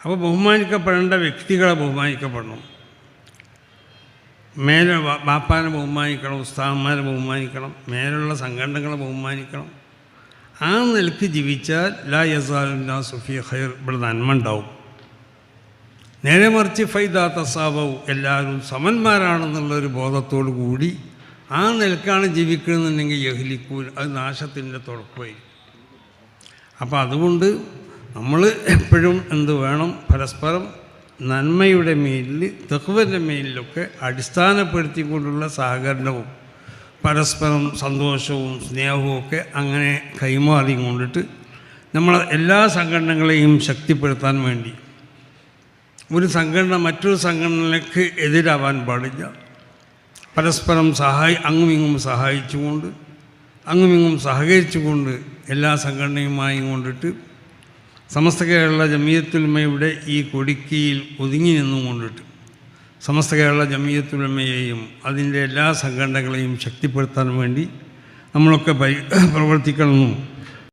അപ്പോൾ ബഹുമാനിക്കപ്പെടേണ്ട വ്യക്തികളെ ബഹുമാനിക്കപ്പെടണം. മേലെ ബാപ്പാനെ ബഹുമാനിക്കണം, ഉസ്താദന്മാരെ ബഹുമാനിക്കണം, മേലുള്ള സംഘടനകളെ ബഹുമാനിക്കണം. ആ നിലക്ക് ജീവിച്ചാൽ ലാ യസാലുന്നാസു ഫീ ഖൈർ, ഇവിടെ നന്മ ഉണ്ടാവും. നേരെ മറിച്ച് ഫൈദാ തസാവു, എല്ലാവരും സമന്മാരാണെന്നുള്ളൊരു ബോധത്തോടു കൂടി ആ നിലക്കാണ് ജീവിക്കണമെന്നുണ്ടെങ്കിൽ യഹ്ലിക്കൂൻ, അത് നാശത്തിൻ്റെ തുടക്കമായി. അപ്പോൾ അതുകൊണ്ട് നമ്മൾ എപ്പോഴും എന്ത് വേണം, പരസ്പരം നന്മയുടെ മേലിൽ തഖ്വയുടെ മേലിലൊക്കെ അടിസ്ഥാനപ്പെടുത്തിക്കൊണ്ടുള്ള സഹകരണവും പരസ്പരം സന്തോഷവും സ്നേഹവും ഒക്കെ അങ്ങനെ കൈമാറി കൊണ്ടിട്ട് നമ്മളെ എല്ലാ സംഘടനകളെയും ശക്തിപ്പെടുത്താൻ വേണ്ടി ഒരു സംഘടന മറ്റൊരു സംഘടനയ്ക്ക് എതിരാവാൻ പാടില്ല. പരസ്പരം അങ്ങുമിങ്ങും സഹായിച്ചുകൊണ്ട് അങ്ങുമിങ്ങും സഹകരിച്ചുകൊണ്ട് എല്ലാ സംഘടനയുമായും കൊണ്ടിട്ട് സമസ്ത കേരള ജമിയത്തുൽമയുടെ ഈ കൊടിക്കീയിൽ ഒതുങ്ങി നിന്നും കൊണ്ടിട്ട് സമസ്ത കേരള ജമിയത്തുൽമയെയും അതിൻ്റെ എല്ലാ സംഘടനകളെയും ശക്തിപ്പെടുത്താൻ വേണ്ടി നമ്മളൊക്കെ പ്രവർത്തിക്കണമെന്നും